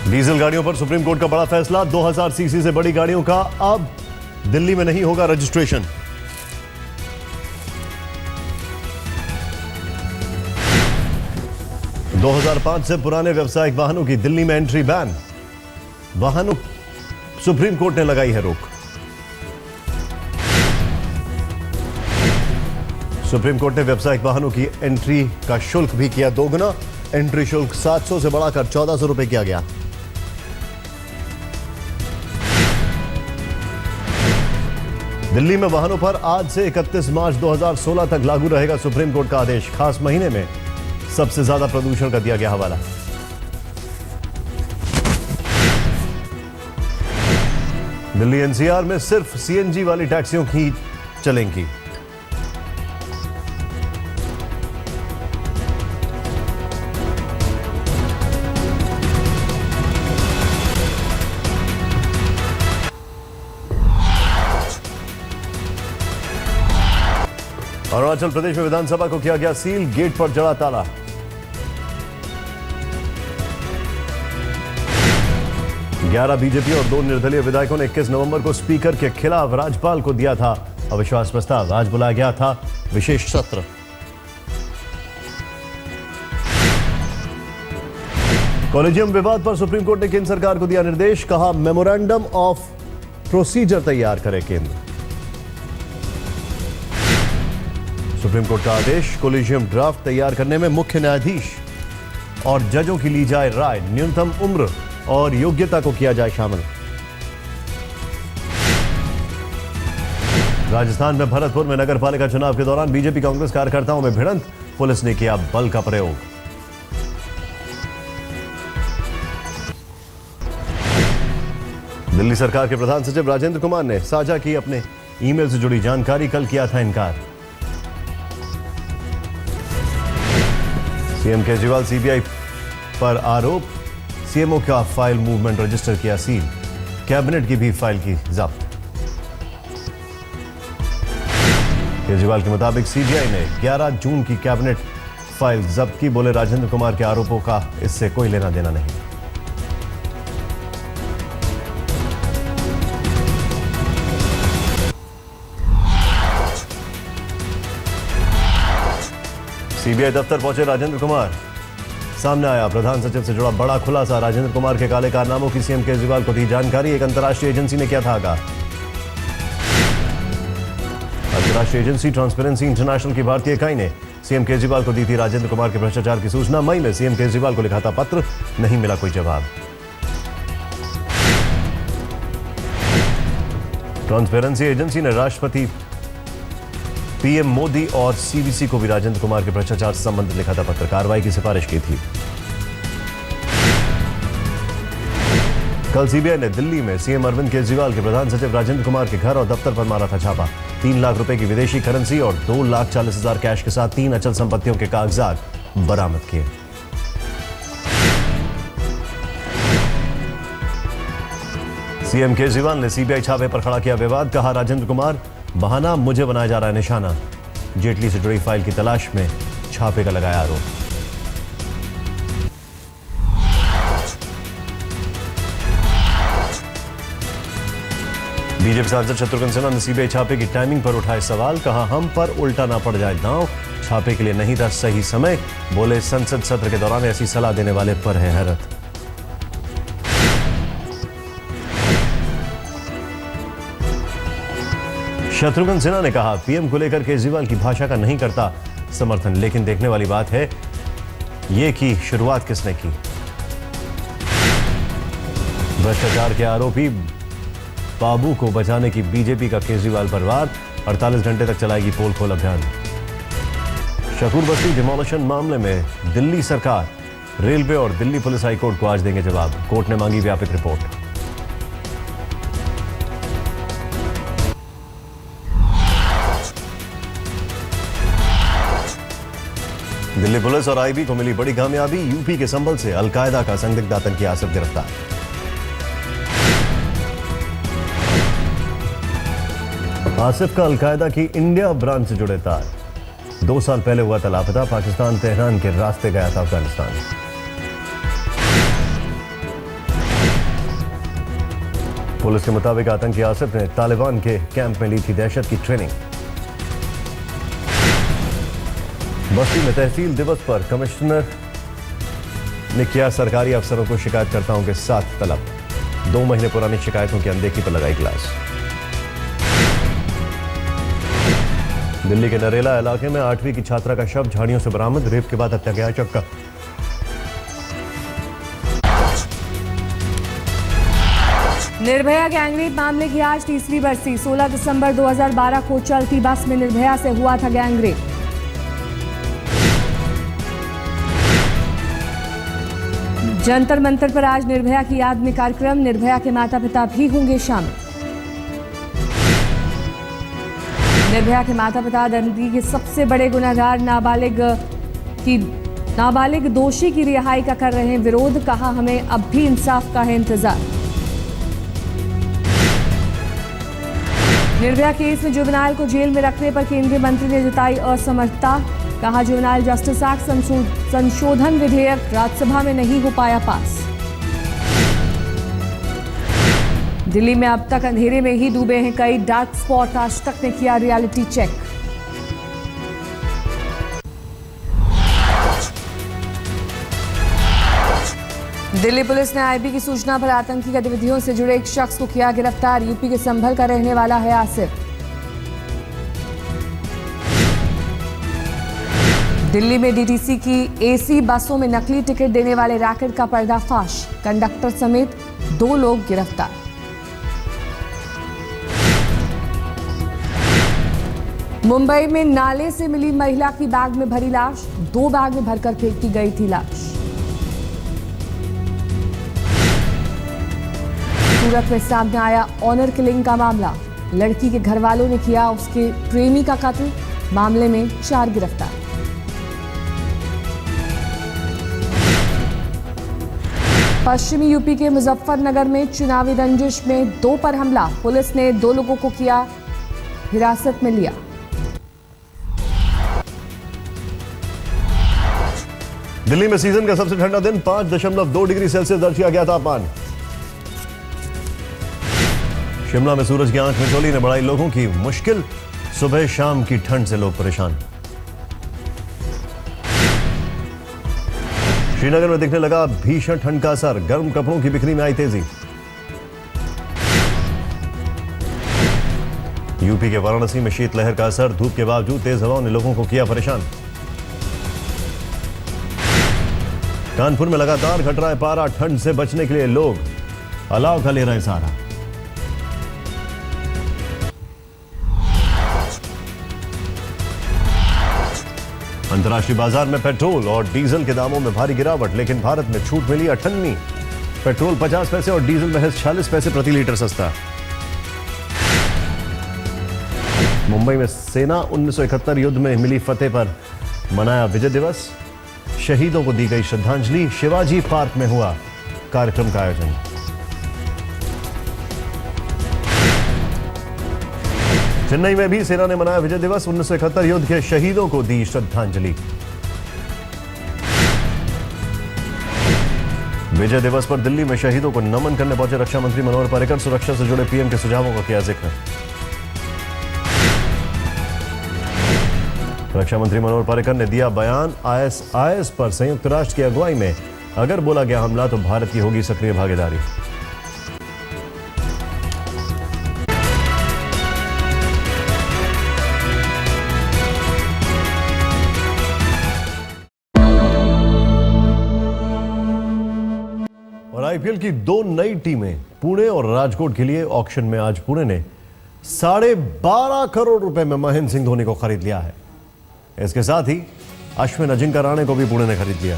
Diesel गाड़ियों पर supreme court का बड़ा फैसला। 2000 सीसी से बड़ी गाड़ियों का अब दिल्ली में नहीं होगा रजिस्ट्रेशन। - 2005 से पुराने व्यावसायिक वाहनों की दिल्ली में एंट्री बैन। वाहनों सुप्रीम कोर्ट ने लगाई है रोक। सुप्रीम कोर्ट ने व्यावसायिक वाहनों की एंट्री का शुल्क भी किया दोगुना। एंट्री शुल्क 700 से बढ़ाकर 1400 रुपए किया गया। दिल्ली में वाहनों पर आज से 31 मार्च 2016 तक लागू रहेगा सुप्रीम कोर्ट का आदेश। खास महीने में सबसे ज्यादा प्रदूषण का दिया गया हवाला। दिल्ली एनसीआर में सिर्फ सीएनजी वाली टैक्सियों ही चलेंगी। अरुणाचल प्रदेश में विधानसभा को किया गया सील। गेट पर जड़ा ताला। ग्यारह बीजेपी और 2 निर्दलीय विधायकों ने 21 नवंबर को स्पीकर के खिलाफ राज्यपाल को दिया था अविश्वास प्रस्ताव। आज बुलाया गया था विशेष सत्र। कॉलेजियम विवाद पर सुप्रीम कोर्ट ने केंद्र सरकार को दिया निर्देश। कहा मेमोरेंडम ऑफ प्रोसीजर तैयार करे केंद्र। सुप्रीम कोर्ट का आदेश। कॉलेजियम ड्राफ्ट तैयार करने में मुख्य न्यायाधीश और जजों की ली जाए राय। न्यूनतम उम्र और योग्यता को किया जाए शामिल। राजस्थान में भरतपुर में नगर पालिका चुनाव के दौरान बीजेपी कांग्रेस कार्यकर्ताओं में भिड़ंत। पुलिस ने किया बल का प्रयोग। दिल्ली सरकार के प्रधान सचिव राजेंद्र कुमार ने साझा की अपने ईमेल से जुड़ी जानकारी। कल किया था इनकार। सीएम केजरीवाल सीबीआई पर आरोप। सीएमओ का फाइल मूवमेंट रजिस्टर किया सील। कैबिनेट की भी फाइल की जब्त। केजरीवाल के मुताबिक सीबीआई ने 11 जून की कैबिनेट फाइल जब्त की। बोले राजेंद्र कुमार के आरोपों का इससे कोई लेना देना नहीं। सीबीआई दफ्तर पहुंचे राजेंद्र कुमार। सामने आया प्रधान सचिव से जुड़ा बड़ा खुलासा। राजेंद्र कुमार के काले कारनामों की सीएम केजरीवाल को दी जानकारी। एक अंतर्राष्ट्रीय एजेंसी ने किया था आगाह। अंतर्राष्ट्रीय एजेंसी ट्रांसपेरेंसी इंटरनेशनल की भारतीय इकाई ने सीएम केजरीवाल को दी थी राजेंद्र कुमार के भ्रष्टाचार की सूचना। मई में सीएम केजरीवाल को लिखा था पत्र, नहीं मिला कोई जवाब। ट्रांसपेरेंसी एजेंसी ने राष्ट्रपति पीएम मोदी और सीवीसी को भी राजेंद्र कुमार के भ्रष्टाचार से संबंधित लिखा था पत्र। कार्रवाई की सिफारिश की थी। कल सीबीआई ने दिल्ली में सीएम अरविंद केजरीवाल के प्रधान सचिव राजेंद्र कुमार के घर और दफ्तर पर मारा था छापा। 3 लाख रुपए की विदेशी करेंसी और 2,40,000 कैश के साथ 3 अचल संपत्तियों के कागजात बरामद किए। सीएम केजरीवाल ने सीबीआई छापे पर खड़ा किया विवाद। कहा राजेंद्र कुमार बहाना, मुझे बनाया जा रहा है निशाना। जेटली से जुड़ी फाइल की तलाश में छापे का लगाया आरोप। बीजेपी सांसद शत्रुघ्न सिन्हा ने सीबीआई छापे की टाइमिंग पर उठाए सवाल। कहा हम पर उल्टा ना पड़ जाए दांव। छापे के लिए नहीं था सही समय। बोले संसद सत्र के दौरान ऐसी सलाह देने वाले पर है हैरत। शत्रुघ्न सिन्हा ने कहा पीएम को लेकर केजरीवाल की भाषा का नहीं करता समर्थन, लेकिन देखने वाली बात है ये कि शुरुआत किसने की। भ्रष्टाचार के आरोपी बाबू को बचाने की बीजेपी का केजरीवाल पर वार। 48 घंटे तक चलाएगी पोल खोल अभियान। शकूर बस्ती डिमोलिशन मामले में दिल्ली सरकार, रेलवे और दिल्ली पुलिस हाईकोर्ट को आज देंगे जवाब। कोर्ट ने मांगी व्यापक रिपोर्ट। दिल्ली पुलिस और आईबी को मिली बड़ी कामयाबी। यूपी के संभल से अलकायदा का संदिग्ध आतंकी आसिफ गिरफ्तार। आसिफ का अलकायदा की इंडिया ब्रांच से जुड़े तार। 2 साल पहले हुआ था लापता। पाकिस्तान तेहरान के रास्ते गया था अफगानिस्तान। पुलिस के मुताबिक आतंकी आसिफ ने तालिबान के कैंप में ली थी दहशत की ट्रेनिंग। बस्ती में तहसील दिवस पर कमिश्नर ने किया सरकारी अफसरों को शिकायतकर्ताओं के साथ तलब। 2 महीने पुरानी शिकायतों की अनदेखी पर लगाई क्लास। दिल्ली के नरेला इलाके में 8वीं की छात्रा का शव झाड़ियों से बरामद। रेप के बाद हत्या गया चक्का। निर्भया गैंगरेप मामले की आज तीसरी बरसी। 16 दिसंबर 2012 को चलती बस में निर्भया से हुआ था गैंगरेप। जंतर मंतर पर आज निर्भया की याद में कार्यक्रम। निर्भया के माता पिता भी होंगे शामिल। निर्भया के माता पिता जिंदगी के सबसे बड़े गुनहगार नाबालिग दोषी की रिहाई का कर रहे हैं विरोध। कहा, हमें अब भी इंसाफ का है इंतजार। निर्भया केस में जुवेनाइल को जेल में रखने पर केंद्रीय मंत्री ने जताई असमर्थता। कहा, जुवेनाइल जस्टिस एक्ट संशोधन विधेयक राज्यसभा में नहीं हो पाया पास। दिल्ली में अब तक अंधेरे में ही डूबे हैं कई डार्क स्पॉट। आज तक ने किया रियलिटी चेक। दिल्ली पुलिस ने आईबी की सूचना पर आतंकी गतिविधियों से जुड़े एक शख्स को किया गिरफ्तार। यूपी के संभल का रहने वाला है आसिफ। दिल्ली में डीटीसी की एसी बसों में नकली टिकट देने वाले रैकेट का पर्दाफाश। कंडक्टर समेत 2 लोग गिरफ्तार। मुंबई में नाले से मिली महिला की बैग में भरी लाश। 2 बैग में भरकर फेंक दी गई थी लाश। सूरत में सामने आया ऑनर किलिंग का मामला। लड़की के घर वालों ने किया उसके प्रेमी का कत्ल। मामले में 4 गिरफ्तार। पश्चिमी यूपी के मुजफ्फरनगर में चुनावी रंजिश में 2 पर हमला। पुलिस ने 2 लोगों को किया हिरासत में लिया। दिल्ली में सीजन का सबसे ठंडा दिन। 5.2 डिग्री सेल्सियस दर्ज किया गया तापमान। शिमला में सूरज की आंख में चोली ने बढ़ाई लोगों की मुश्किल। सुबह शाम की ठंड से लोग परेशान। श्रीनगर में दिखने लगा भीषण ठंड का असर। गर्म कपड़ों की बिक्री में आई तेजी। यूपी के वाराणसी में शीतलहर का असर। धूप के बावजूद तेज हवाओं ने लोगों को किया परेशान। कानपुर में लगातार घट रहा है पारा। ठंड से बचने के लिए लोग अलाव का ले रहे हैं सहारा। अंतर्राष्ट्रीय बाजार में पेट्रोल और डीजल के दामों में भारी गिरावट। लेकिन भारत में छूट मिली 98। पेट्रोल 50 पैसे और डीजल महज 46 पैसे प्रति लीटर सस्ता। मुंबई में सेना 1971 युद्ध में मिली फतेह पर मनाया विजय दिवस। शहीदों को दी गई श्रद्धांजलि। शिवाजी पार्क में हुआ कार्यक्रम का आयोजन। चेन्नई में भी सेना ने मनाया विजय दिवस। 1971 युद्ध के शहीदों को दी श्रद्धांजलि। विजय दिवस पर दिल्ली में शहीदों को नमन करने पहुंचे रक्षा मंत्री मनोहर पर्रिकर। सुरक्षा से जुड़े पीएम के सुझावों का किया जिक्र। रक्षा मंत्री मनोहर पर्रिकर ने दिया बयान। आईएसआईएस पर संयुक्त राष्ट्र की अगुवाई में अगर बोला गया हमला तो भारत की होगी सक्रिय भागीदारी। और आईपीएल की 2 नई टीमें पुणे और राजकोट के लिए ऑक्शन में आज पुणे ने 12.5 करोड़ रुपए में महेंद्र सिंह धोनी को खरीद लिया है। इसके साथ ही अश्विन अजिंक्य रहाणे को भी पुणे ने खरीद लिया।